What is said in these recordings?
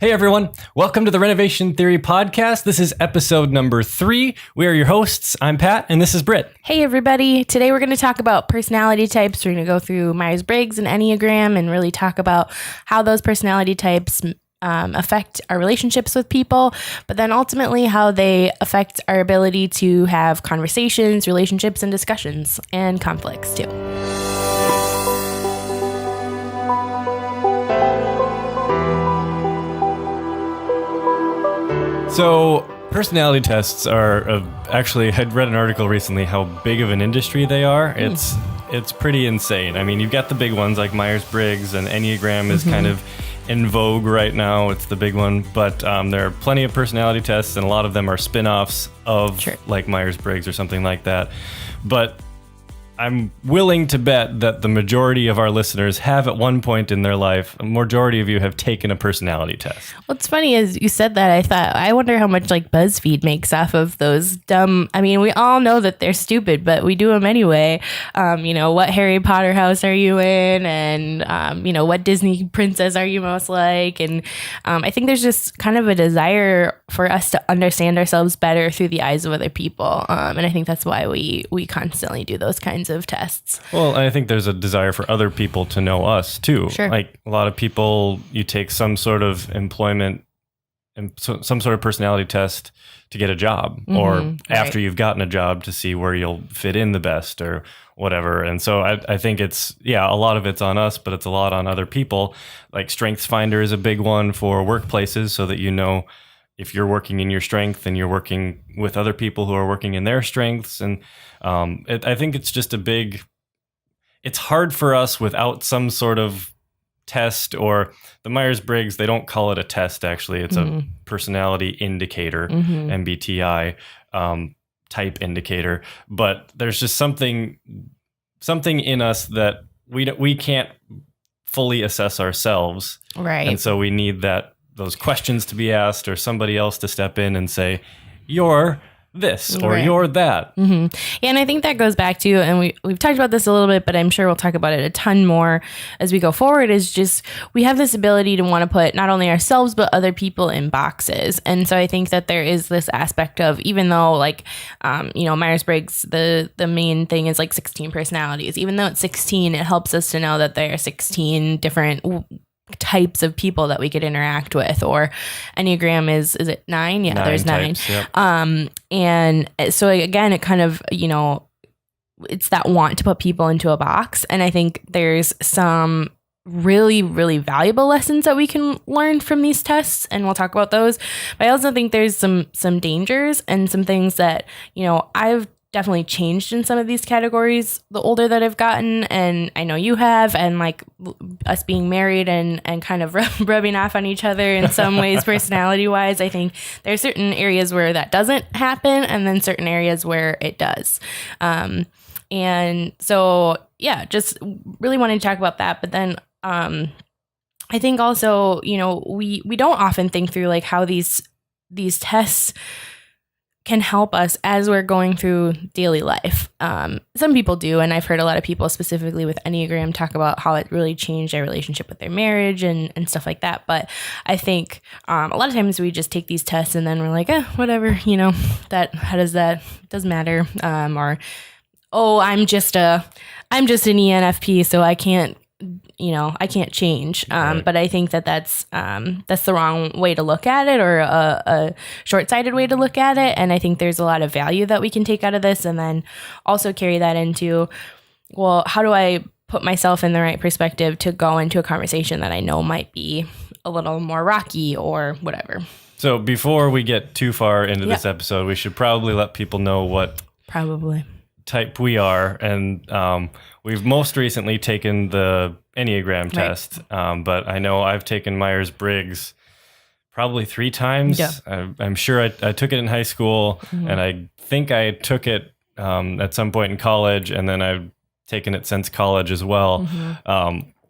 Hey everyone, welcome to the Renovation Theory Podcast. This is episode number 3. We are your hosts. I'm Pat, and this is Britt. Hey everybody. Today we're going to talk about personality types. We're going to go through Myers Briggs and Enneagram and really talk about how those personality types affect our relationships with people, but then ultimately how they affect our ability to have conversations, relationships, and discussions, and conflicts too. So, personality tests are actually, I'd read an article recently how big of an industry they are. It's pretty insane. I mean, you've got the big ones like Myers Briggs, and Enneagram is kind of in vogue right now. It's the big one, but there are plenty of personality tests, and a lot of them are spin-offs of like Myers Briggs or something like that. But I'm willing to bet that the majority of our listeners have at one point in their life, a majority of you have taken a personality test. What's funny is you said that, I wonder how much like Buzzfeed makes off of those dumb, I mean, we all know that they're stupid, but we do them anyway. What Harry Potter house are you in? And, what Disney princess are you most like? And I think there's just kind of a desire for us to understand ourselves better through the eyes of other people. And I think that's why we constantly do those kinds of tests. Well, I think there's a desire for other people to know us too. Sure. Like a lot of people, you take some sort of employment and some sort of personality test to get a job, or after you've gotten a job to see where you'll fit in the best or whatever. And so I think it's, a lot of it's on us, but it's a lot on other people. Like StrengthsFinder is a big one for workplaces, so that you know if you're working in your strength and you're working with other people who are working in their strengths. And I think it's just it's hard for us without some sort of test, or the Myers Briggs, they don't call it a test, actually. It's a personality indicator, MBTI type indicator. But there's just something in us that we can't fully assess ourselves. Right. And so we need those questions to be asked, or somebody else to step in and say, you're this, or you're that. Yeah, and I think that goes back to, and we've talked about this a little bit, but I'm sure we'll talk about it a ton more as we go forward, is just we have this ability to want to put not only ourselves, but other people in boxes. And so I think that there is this aspect of, even though Myers-Briggs, the main thing is like 16 personalities, even though it's 16, it helps us to know that there are 16 different types of people that we could interact with. Or Enneagram is it 9? Yeah, there's 9 types, yep. And so again, it kind of, it's that want to put people into a box. And I think there's some really, really valuable lessons that we can learn from these tests, and we'll talk about those. But I also think there's some dangers and some things that, I've definitely changed in some of these categories the older that I've gotten, and I know you have, and like us being married and kind of rubbing off on each other in some ways personality wise. I think there are certain areas where that doesn't happen, and then certain areas where it does. And so just really wanted to talk about that. But then I think also, we don't often think through like how these tests can help us as we're going through daily life. Some people do, and I've heard a lot of people specifically with Enneagram talk about how it really changed their relationship with their marriage and stuff like that. But I think a lot of times we just take these tests and then we're like, whatever, that doesn't matter. I'm just an ENFP, so I can't change. Right. But I think that's the wrong way to look at it, or a short-sighted way to look at it. And I think there's a lot of value that we can take out of this, and then also carry that into, well, how do I put myself in the right perspective to go into a conversation that I know might be a little more rocky or whatever. So before we get too far into this episode, we should probably let people know what type we are. And we've most recently taken the Enneagram test, but I know I've taken Myers Briggs probably 3 times. Yeah. I'm sure I took it in high school, and I think I took it at some point in college, and then I've taken it since college as well,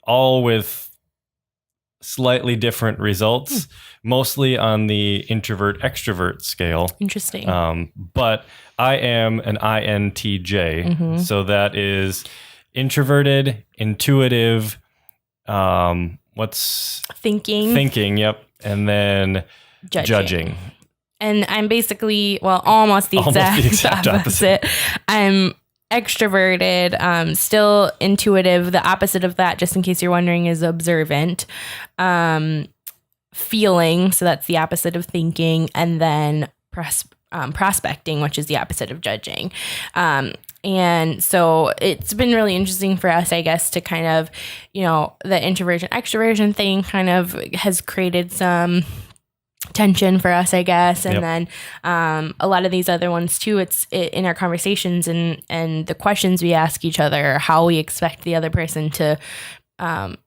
all with slightly different results, mostly on the introvert extrovert scale. Interesting. But I am an INTJ, so that is introverted, intuitive, thinking, yep. and then judging. And I'm basically, almost the exact opposite. I'm extroverted, still intuitive. The opposite of that, just in case you're wondering, is observant. Feeling, so that's the opposite of thinking, and then prospecting, which is the opposite of judging. And so it's been really interesting for us, I guess, to kind of, the introversion extroversion thing kind of has created some tension for us, I guess. And then a lot of these other ones too, it's in our conversations and the questions we ask each other, how we expect the other person to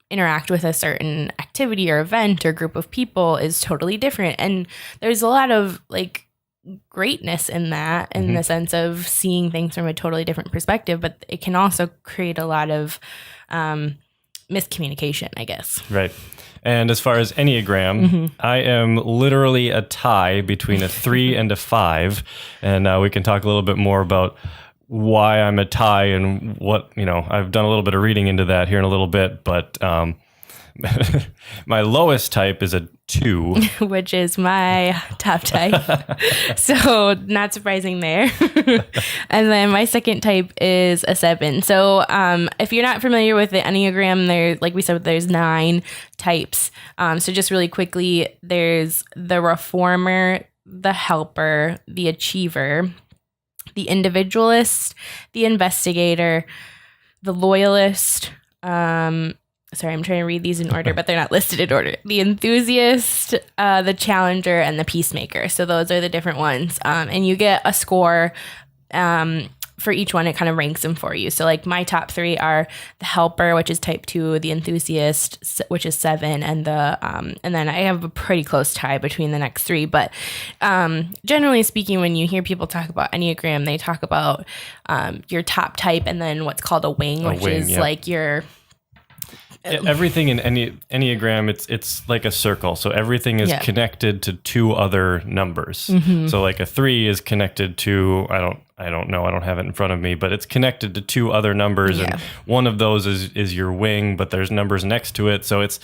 interact with a certain activity or event or group of people is totally different. And there's a lot of greatness in that, in the sense of seeing things from a totally different perspective, but it can also create a lot of miscommunication, I guess. Right. And as far as Enneagram, I am literally a tie between a 3 and a 5. And we can talk a little bit more about why I'm a tie and what, I've done a little bit of reading into that here in a little bit, but my lowest type is a 2. Which is my top type. So not surprising there. And then my second type is a 7. So if you're not familiar with the Enneagram, like we said, there's 9 types. So just really quickly, there's the reformer, the helper, the achiever, the individualist, the investigator, the loyalist, sorry, I'm trying to read these in order, but they're not listed in order. The enthusiast, the challenger, and the peacemaker. So those are the different ones. And you get a score for each one. It kind of ranks them for you. So my top 3 are the helper, which is type 2, the enthusiast, which is 7, and and then I have a pretty close tie between the next 3. But generally speaking, when you hear people talk about Enneagram, they talk about your top type and then what's called a wing, which is your... Everything in Enneagram, it's like a circle. So everything is connected to 2 other numbers. So a 3 is connected to, I don't know, I don't have it in front of me, but it's connected to 2 other numbers, and one of those is your wing, but there's numbers next to it. So it's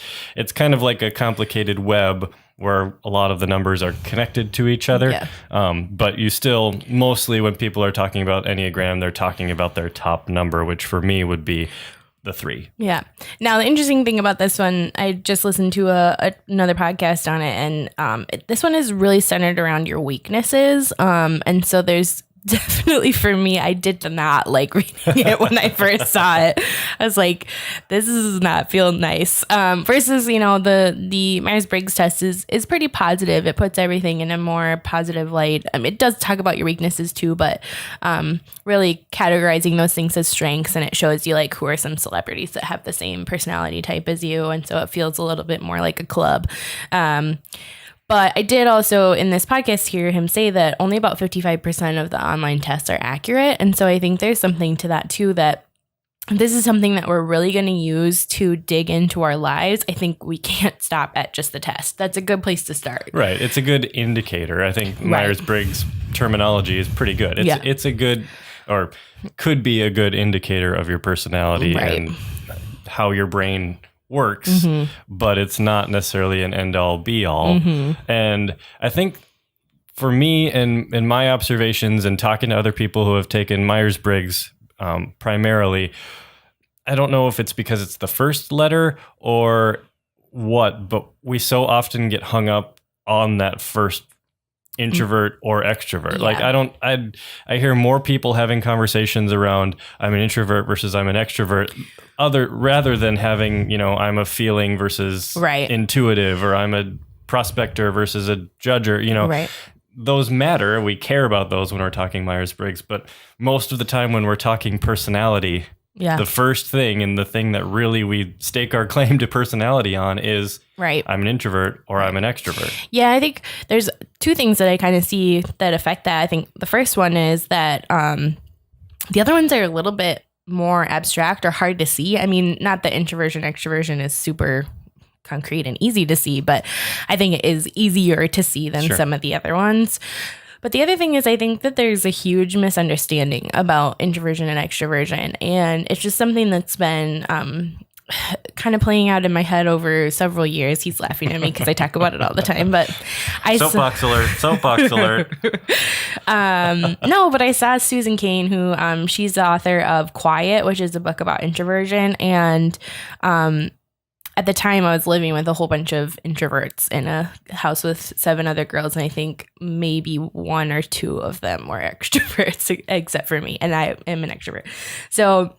kind of like a complicated web where a lot of the numbers are connected to each other. But you still, mostly when people are talking about Enneagram, they're talking about their top number, which for me would be the 3. Yeah. Now, the interesting thing about this one, I just listened to another podcast on it, and this one is really centered around your weaknesses. And so there's definitely, for me, I did not like reading it when I first saw it. I was like, this does not feel nice. Versus, the Myers Briggs test is pretty positive. It puts everything in a more positive light. It does talk about your weaknesses too, but really categorizing those things as strengths, and it shows you who are some celebrities that have the same personality type as you, and so it feels a little bit more like a club. But I did also, in this podcast, hear him say that only about 55% of the online tests are accurate. And so I think there's something to that, too, that this is something that we're really going to use to dig into our lives. I think we can't stop at just the test. That's a good place to start. Right. It's a good indicator. I think Myers Briggs terminology is pretty good. It's a good, or could be a good indicator of your personality and how your brain works, but it's not necessarily an end-all be-all. And I think for me and in my observations and talking to other people who have taken Myers-Briggs primarily, I don't know if it's because it's the first letter or what, but we so often get hung up on that first introvert or extrovert. I hear more people having conversations around I'm an introvert versus I'm an extrovert, rather than having, I'm a feeling versus intuitive, or I'm a prospector versus a judger, Those matter. We care about those when we're talking Myers-Briggs, but most of the time when we're talking personality, the first thing and the thing that really we stake our claim to personality on is I'm an introvert or I'm an extrovert. Yeah, I think there's 2 things that I kind of see that affect that. I think the first one is that the other ones are a little bit more abstract or hard to see. I mean, not that introversion, extroversion is super concrete and easy to see, but I think it is easier to see than some of the other ones. But the other thing is, I think that there's a huge misunderstanding about introversion and extroversion. And it's just something that's been kind of playing out in my head over several years. He's laughing at me because I talk about it all the time, but soapbox alert. No, but I saw Susan Cain, who she's the author of Quiet, which is a book about introversion. And at the time I was living with a whole bunch of introverts in a house with 7 other girls. And I think maybe 1 or 2 of them were extroverts except for me. And I am an extrovert. So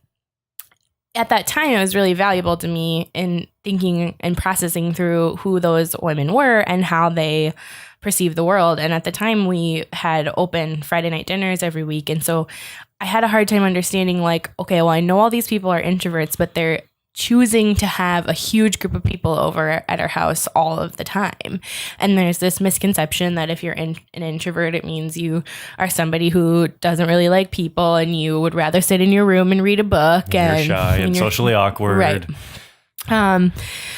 at that time, it was really valuable to me in thinking and processing through who those women were and how they perceive the world. And at the time, we had open Friday night dinners every week. And so I had a hard time understanding, like, okay, well, I know all these people are introverts, but they're choosing to have a huge group of people over at our house all of the time. And there's this misconception that if you're an introvert, it means you are somebody who doesn't really like people and you would rather sit in your room and read a book. And you're shy and socially awkward. Right. I'm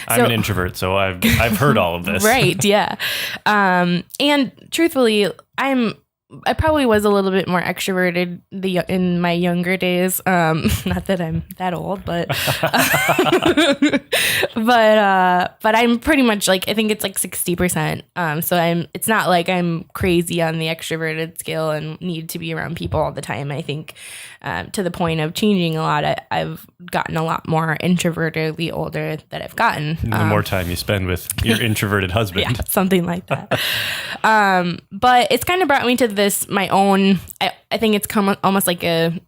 an introvert, so I've heard all of this. Right. Yeah. And truthfully, I probably was a little bit more extroverted in my younger days. Not that I'm that old, but but I'm pretty much like, I think it's like 60%. So it's not like I'm crazy on the extroverted scale and need to be around people all the time. I think to the point of changing a lot, I've gotten a lot more introverted the older that I've gotten. The more time you spend with your introverted husband. Yeah, something like that. But it's kind of brought me to my own, I think it's almost like a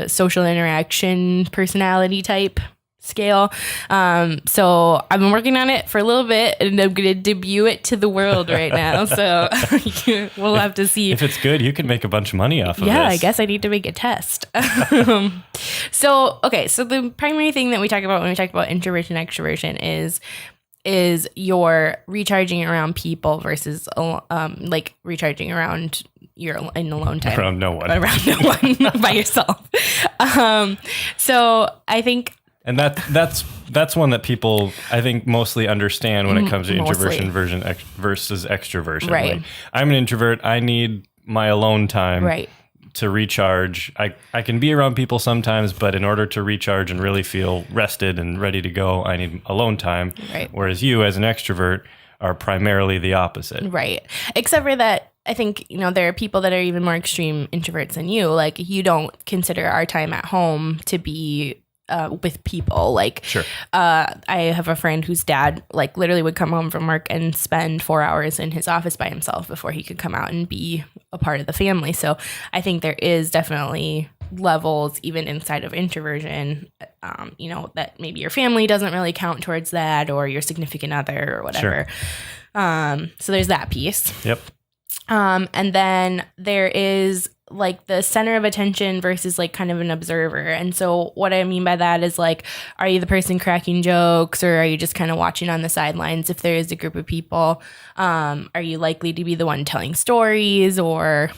social interaction personality type scale. So I've been working on it for a little bit and I'm going to debut it to the world right now. So we'll have to see. If it's good, you can make a bunch of money off of this. Yeah, I guess I need to make a test. So the primary thing that we talk about when we talk about introversion and extroversion is your recharging around people versus like recharging around your in alone time. Around no one by yourself. So I think, and that's one that people, I think, mostly understand when it comes to introversion versus extroversion. Right. Like, I'm an introvert. I need my alone time. Right. To recharge. I can be around people sometimes, but in order to recharge and really feel rested and ready to go, I need alone time. Right. Whereas you, as an extrovert, are primarily the opposite. Right. Except for that, I think, there are people that are even more extreme introverts than you. Like, you don't consider our time at home to be with people. Like, sure. I have a friend whose dad, like, literally would come home from work and spend 4 hours in his office by himself before he could come out and be a part of the family. So I think there is definitely levels even inside of introversion, that maybe your family doesn't really count towards that, or your significant other or whatever. Sure. So there's that piece. Yep. And then there is like the center of attention versus like kind of an observer. And so what I mean by that is, like, are you the person cracking jokes, or are you just kind of watching on the sidelines if there is a group of people? Are you likely to be the one telling stories, or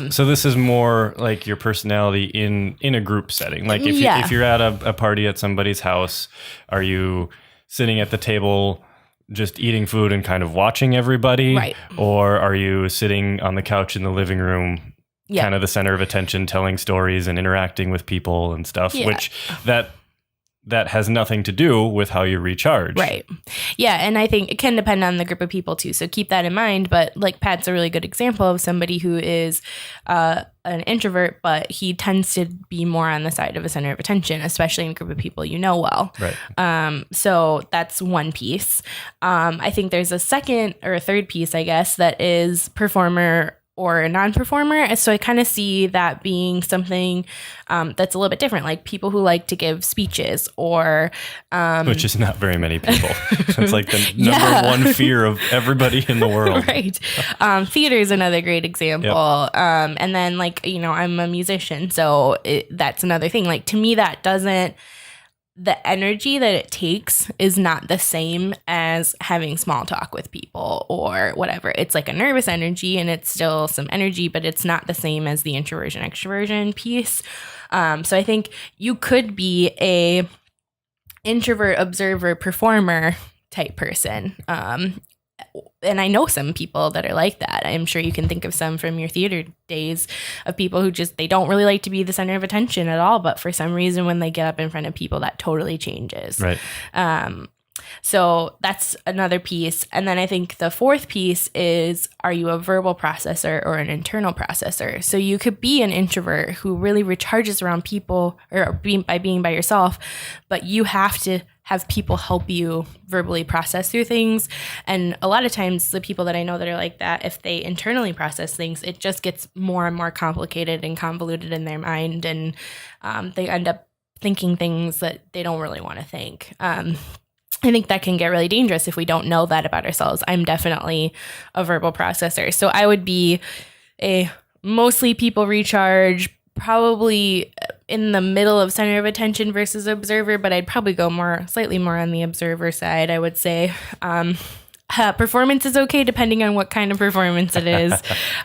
so this is more like your personality in a group setting. Like if you're at a party at somebody's house, are you sitting at the table just eating food and kind of watching everybody? Right. Or are you sitting on the couch in the living room, kind of the center of attention, telling stories and interacting with people and stuff, which that has nothing to do with how you recharge. Right. Yeah. And I think it can depend on the group of people too. So keep that in mind. But like Pat's a really good example of somebody who is an introvert, but he tends to be more on the side of a center of attention, especially in a group of people well. Right. So that's one piece. I think there's a second or a third piece, I guess, that is performer or a non-performer. So I kind of see that being something that's a little bit different, like people who like to give speeches, or which is not very many people. It's like the number one fear of everybody in the world. Right. Theater is another great example. Yep. And then, like, I'm a musician, so that's another thing. Like, to me, the energy that it takes is not the same as having small talk with people or whatever. It's like a nervous energy, and it's still some energy, but it's not the same as the introversion extroversion piece. So I think you could be a introvert observer performer type person. and I know some people that are like that. I'm sure you can think of some from your theater days of people who just, they don't really like to be the center of attention at all. But for some reason, when they get up in front of people, that totally changes. Right. So that's another piece. And then I think the fourth piece is, are you a verbal processor or an internal processor? So you could be an introvert who really recharges around people or by being by yourself, but you have to have people help you verbally process through things. And a lot of times the people that I know that are like that, if they internally process things, it just gets more and more complicated and convoluted in their mind. And they end up thinking things that they don't really want to think. I think that can get really dangerous if we don't know that about ourselves. I'm definitely a verbal processor. So I would be a mostly people recharge, probably in the middle of center of attention versus observer, but I'd probably go slightly more on the observer side, I would say. Performance is okay depending on what kind of performance it is.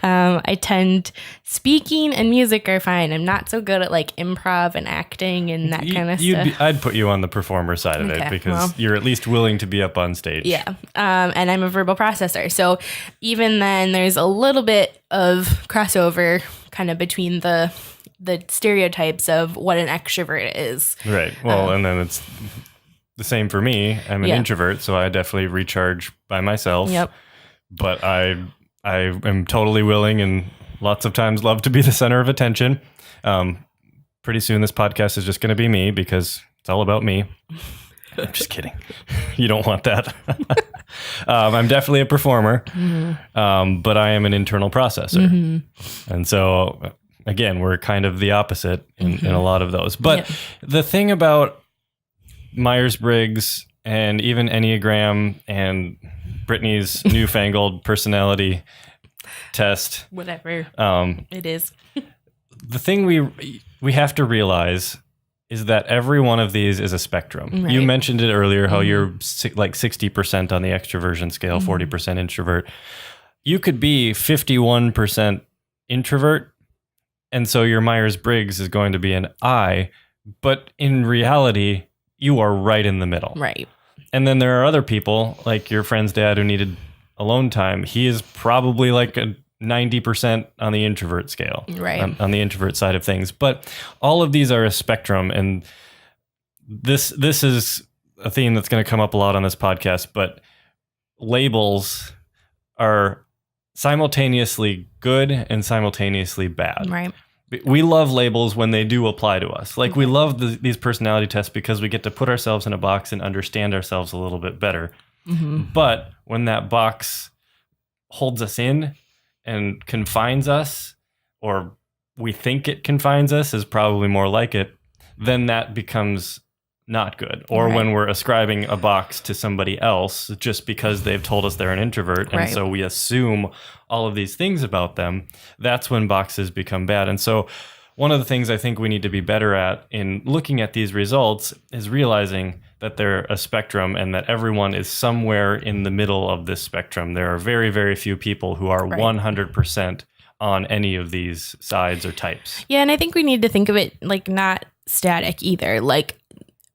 I tend, speaking and music are fine. I'm not so good at like improv and acting and that kind of stuff. I'd put you on the performer side of it because you're at least willing to be up on stage. Yeah. And I'm a verbal processor. So even then there's a little bit of crossover kind of between the stereotypes of what an extrovert is. Right. Well, and then it's the same for me. I'm an introvert, so I definitely recharge by myself. Yep. But I am totally willing and lots of times love to be the center of attention. Pretty soon this podcast is just going to be me because it's all about me. I'm just kidding. You don't want that. I'm definitely a performer, but I am an internal processor. Mm-hmm. And so, again, we're kind of the opposite in a lot of those. But the thing about Myers Briggs and even Enneagram and Brittany's newfangled personality test, whatever it is, the thing we have to realize is that every one of these is a spectrum. Right. You mentioned it earlier, how you're like 60% on the extroversion scale, 40% introvert. You could be 51% introvert, and so your Myers Briggs is going to be an I, but in reality, you are right in the middle. Right. And then there are other people, like your friend's dad who needed alone time. He is probably like a 90% on the introvert scale, right? On the introvert side of things. But all of these are a spectrum. And this is a theme that's going to come up a lot on this podcast. But labels are simultaneously good and simultaneously bad. Right. We love labels when they do apply to us. Like we love these personality tests because we get to put ourselves in a box and understand ourselves a little bit better. Mm-hmm. But when that box holds us in and confines us, or we think it confines us is probably more like it, then that becomes not good. Or when we're ascribing a box to somebody else just because they've told us they're an introvert, and so we assume all of these things about them, that's when boxes become bad. And so one of the things I think we need to be better at in looking at these results is realizing that they're a spectrum and that everyone is somewhere in the middle of this spectrum. There are very, very few people who are 100% on any of these sides or types. Yeah, and I think we need to think of it like not static either. Like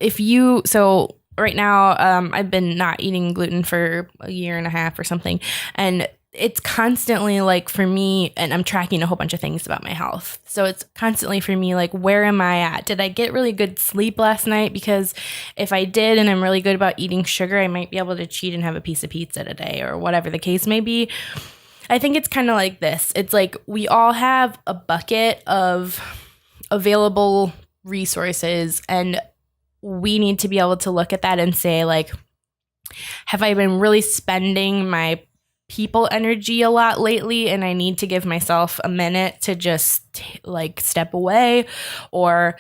right now, I've been not eating gluten for a year and a half or something. And it's constantly like for me, and I'm tracking a whole bunch of things about my health. So it's constantly for me, like, where am I at? Did I get really good sleep last night? Because if I did, and I'm really good about eating sugar, I might be able to cheat and have a piece of pizza today or whatever the case may be. I think it's kind of like this. It's like we all have a bucket of available resources, and we need to be able to look at that and say, like, have I been really spending my people energy a lot lately, and I need to give myself a minute to just like step away? Or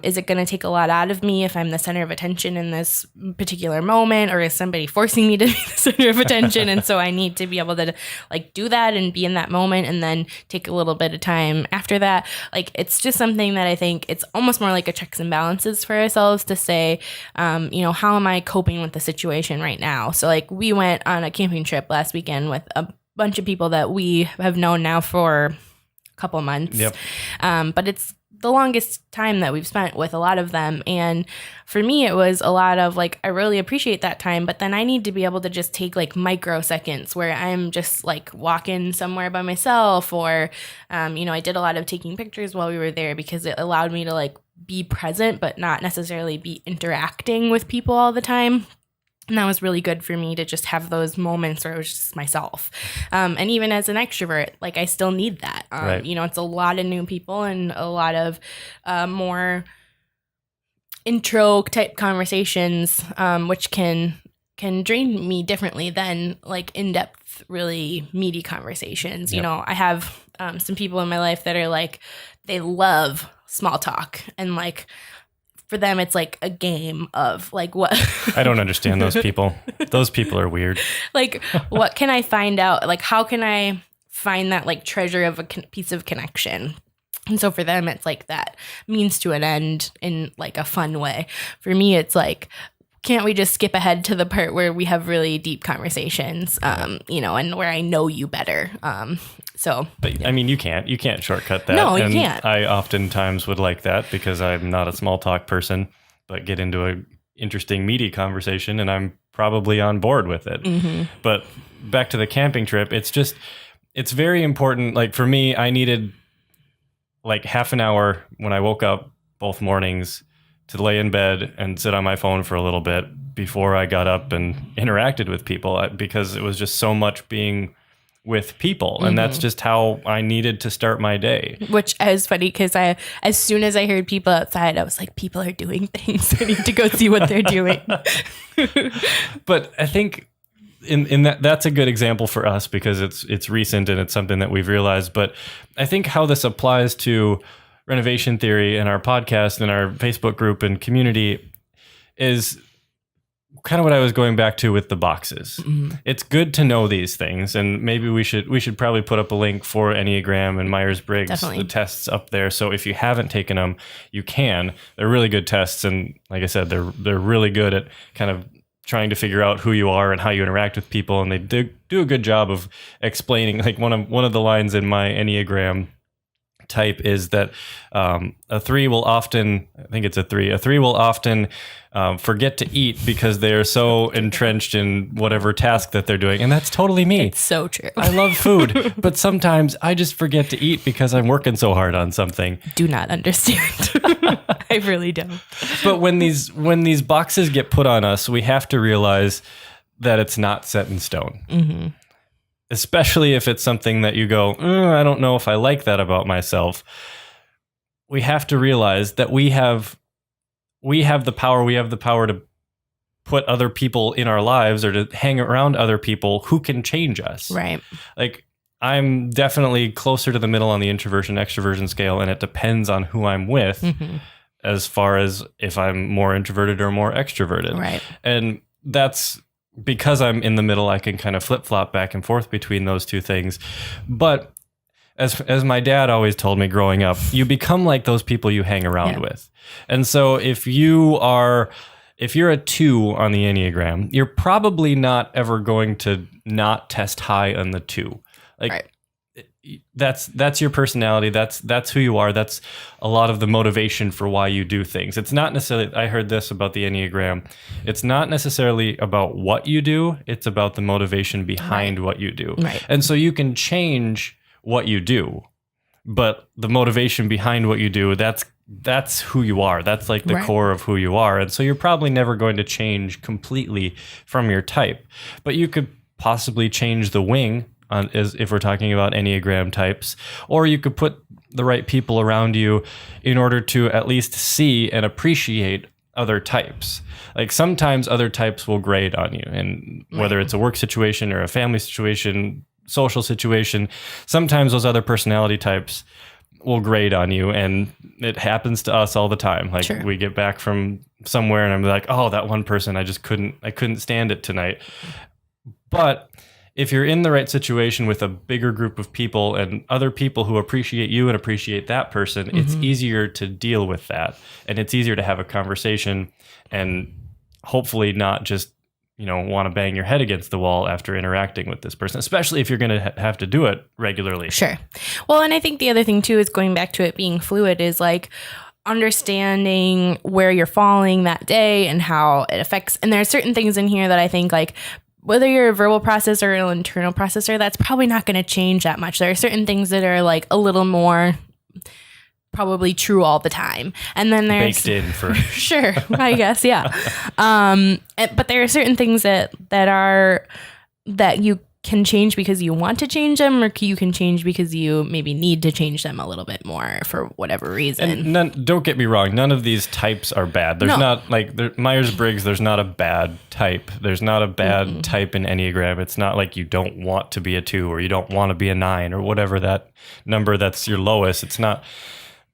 is it going to take a lot out of me if I'm the center of attention in this particular moment? Or is somebody forcing me to be the center of attention? And so I need to be able to like do that and be in that moment and then take a little bit of time after that. Like, it's just something that I think it's almost more like a checks and balances for ourselves to say, how am I coping with the situation right now? So like we went on a camping trip last weekend with a bunch of people that we have known now for a couple of months. Yep. But it's the longest time that we've spent with a lot of them. And for me, it was a lot of like, I really appreciate that time, but then I need to be able to just take like microseconds where I'm just like walking somewhere by myself, or, I did a lot of taking pictures while we were there because it allowed me to like be present, but not necessarily be interacting with people all the time. And that was really good for me to just have those moments where it was just myself. And even as an extrovert, like I still need that. Right. It's a lot of new people and a lot of more intro type conversations, which can drain me differently than like in-depth, really meaty conversations. Yep. I have some people in my life that are like, they love small talk, and like, for them, it's like a game of like what. I don't understand those people. Those people are weird. Like, what can I find out? Like, how can I find that like treasure of a piece of connection? And so for them, it's like that means to an end in like a fun way. For me, it's like, can't we just skip ahead to the part where we have really deep conversations, and where I know you better. But yeah. I mean, you can't shortcut that. No, you can't. I oftentimes would like that because I'm not a small talk person, but get into a interesting, meaty conversation and I'm probably on board with it. Mm-hmm. But back to the camping trip, it's very important. Like for me, I needed like half an hour when I woke up both mornings to lay in bed and sit on my phone for a little bit before I got up and interacted with people, because it was just so much being with people. And that's just how I needed to start my day. Which is funny because as soon as I heard people outside, I was like, people are doing things. I need to go see what they're doing. But I think in that's a good example for us because it's recent and it's something that we've realized. But I think how this applies to renovation theory and our podcast and our Facebook group and community is kind of what I was going back to with the boxes. Mm-hmm. It's good to know these things, and maybe we should probably put up a link for Enneagram and Myers Briggs, the tests up there. So if you haven't taken them, you can. They're really good tests, and like I said, they're really good at kind of trying to figure out who you are and how you interact with people, and they do a good job of explaining. Like one of the lines in my Enneagram type is that a 3 will often, I think it's a 3 will often forget to eat because they're so entrenched in whatever task that they're doing. And that's totally me. It's so true. I love food, but sometimes I just forget to eat because I'm working so hard on something. Do not understand. I really don't. But when these boxes get put on us, we have to realize that it's not set in stone. Mm-hmm. Especially if it's something that you go, I don't know if I like that about myself. We have to realize that we have the power. We have the power to put other people in our lives or to hang around other people who can change us. Right. Like I'm definitely closer to the middle on the introversion extroversion scale, and it depends on who I'm with as far as if I'm more introverted or more extroverted. Right. And that's because I'm in the middle, I can kind of flip-flop back and forth between those two things. But as my dad always told me growing up, you become like those people you hang around with. And so if you're a 2 on the Enneagram, you're probably not ever going to not test high on the 2. Like that's your personality. That's who you are. That's a lot of the motivation for why you do things. It's not necessarily, I heard this about the Enneagram. It's not necessarily about what you do. It's about the motivation behind what you do. Right. And so you can change what you do, but the motivation behind what you do, that's who you are. That's like the core of who you are. And so you're probably never going to change completely from your type, but you could possibly change the wing if we're talking about Enneagram types, or you could put the right people around you in order to at least see and appreciate other types. Like sometimes other types will grade on you, and whether it's a work situation or a family situation, social situation, sometimes those other personality types will grade on you, and it happens to us all the time. Like we get back from somewhere and I'm like, oh, that one person, I couldn't stand it tonight. But if you're in the right situation with a bigger group of people and other people who appreciate you and appreciate that person, it's easier to deal with that. And it's easier to have a conversation and hopefully not just, want to bang your head against the wall after interacting with this person, especially if you're going to have to do it regularly. Sure. Well, and I think the other thing too is going back to it being fluid is like understanding where you're falling that day and how it affects. And there are certain things in here that I think like whether you're a verbal processor or an internal processor, that's probably not going to change that much. There are certain things that are like a little more probably true all the time. And then there's baked in for sure, I guess. Yeah. But there are certain things that you can change because you want to change them, or you can change because you maybe need to change them a little bit more for whatever reason. And don't get me wrong, none of these types are bad. There's not like Myers Briggs. There's not a bad type. There's not a bad type in Enneagram. It's not like you don't want to be a 2 or you don't want to be a 9 or whatever that number that's your lowest. It's not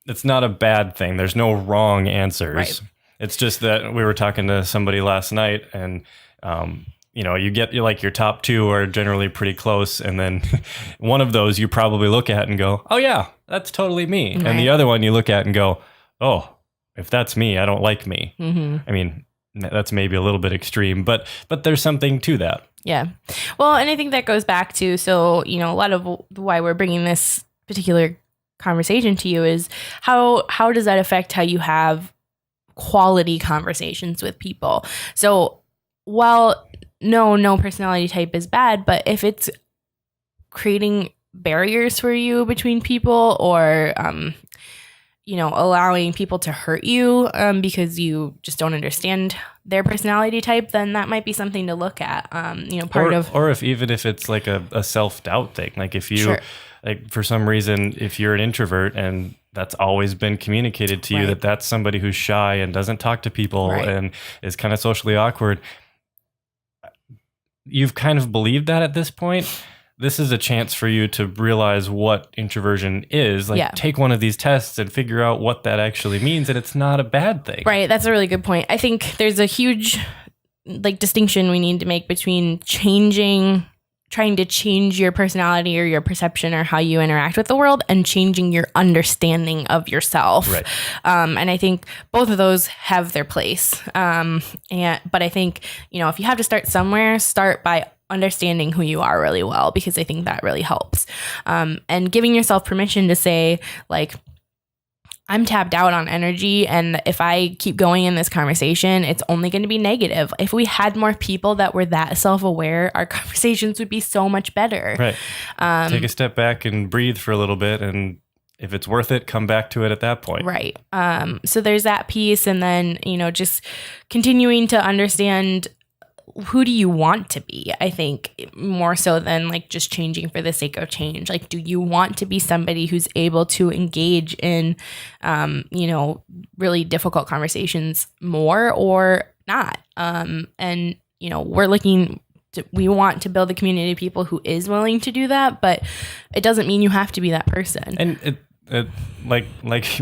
a bad thing. There's no wrong answers. Right. It's just that we were talking to somebody last night and, you get like your top 2 are generally pretty close. And then one of those you probably look at and go, oh yeah, that's totally me. Right. And the other one you look at and go, oh, if that's me, I don't like me. I mean, that's maybe a little bit extreme, but there's something to that. Yeah. Well, and I think that goes back to, so, a lot of why we're bringing this particular conversation to you is how does that affect how you have quality conversations with people? So while no personality type is bad, but if it's creating barriers for you between people or allowing people to hurt you because you just don't understand their personality type, then that might be something to look at. Or if it's like a self-doubt thing, like if you sure. like for some reason, if you're an introvert and that's always been communicated to you that that's somebody who's shy and doesn't talk to people and is kind of socially awkward, you've kind of believed that at this point. This is a chance for you to realize what introversion is. Like take one of these tests and figure out what that actually means. And it's not a bad thing. Right. That's a really good point. I think there's a huge distinction we need to make between trying to change your personality or your perception or how you interact with the world and changing your understanding of yourself. Right. And I think both of those have their place. But I think, if you have to start somewhere, start by understanding who you are really well, because I think that really helps. And giving yourself permission to say, like, I'm tapped out on energy, and if I keep going in this conversation, it's only going to be negative. If we had more people that were that self-aware, our conversations would be so much better. Right. Take a step back and breathe for a little bit, and if it's worth it, come back to it at that point. Right. So there's that piece, and then, just continuing to understand who do you want to be? I think more so than like just changing for the sake of change. Like, do you want to be somebody who's able to engage in, really difficult conversations more or not? We want to build a community of people who is willing to do that, but it doesn't mean you have to be that person. And like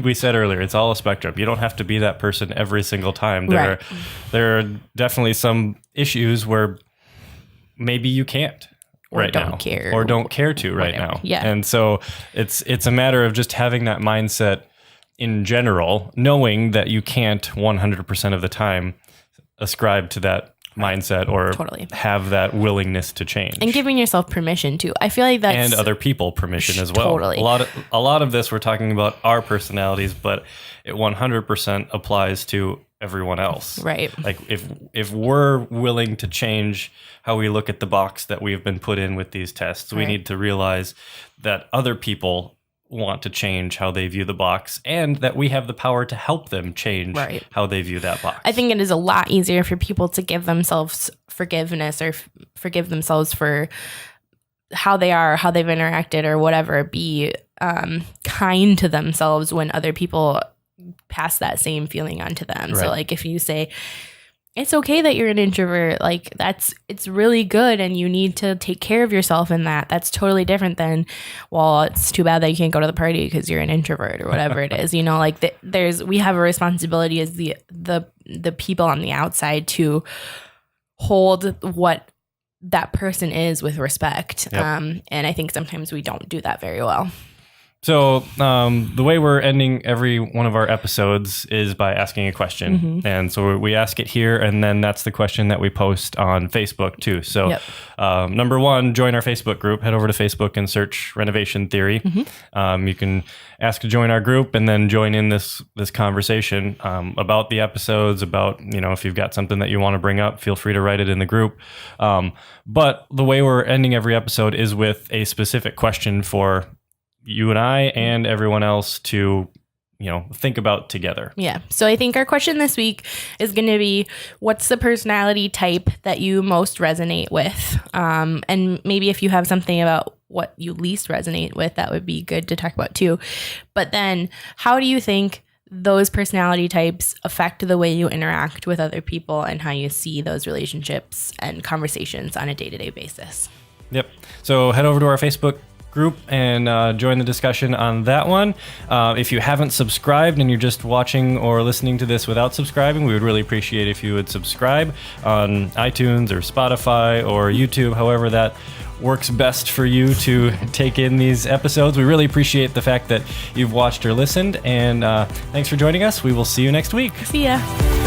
we said earlier, it's all a spectrum. You don't have to be that person every single time. There are definitely some issues where maybe you can't or don't care to right now. Yeah. And so it's a matter of just having that mindset in general, knowing that you can't 100% of the time ascribe to that mindset or have that willingness to change, and giving yourself permission to. I feel like that's, and other people permission as well. Totally. A lot of this we're talking about our personalities, but it 100% applies to everyone else. Right. Like if we're willing to change how we look at the box that we've been put in with these tests, we need to realize that other people want to change how they view the box, and that we have the power to help them change how they view that box. I think it is a lot easier for people to give themselves forgiveness or forgive themselves for how they are, how they've interacted or whatever, be kind to themselves when other people pass that same feeling onto them. Right. So like if you say, it's okay that you're an introvert, like it's really good and you need to take care of yourself in that. That's totally different than, well, it's too bad that you can't go to the party because you're an introvert or whatever it is. We have a responsibility as the people on the outside to hold what that person is with respect. Yep. And I think sometimes we don't do that very well. So the way we're ending every one of our episodes is by asking a question. And so we ask it here, and then that's the question that we post on Facebook too. So number one, join our Facebook group. Head over to Facebook and search Renovation Theory. You can ask to join our group and then join in this conversation about the episodes, about, if you've got something that you want to bring up, feel free to write it in the group. But the way we're ending every episode is with a specific question for you and I and everyone else to, think about together. Yeah. So I think our question this week is going to be, what's the personality type that you most resonate with? And maybe if you have something about what you least resonate with, that would be good to talk about too. But then how do you think those personality types affect the way you interact with other people and how you see those relationships and conversations on a day-to-day basis? Yep. So head over to our Facebook group and join the discussion on that one. If you haven't subscribed and you're just watching or listening to this without subscribing, we would really appreciate if you would subscribe on iTunes or Spotify or YouTube, however that works best for you to take in these episodes. We really appreciate the fact that you've watched or listened, and thanks for joining us. We will see you next week. See ya.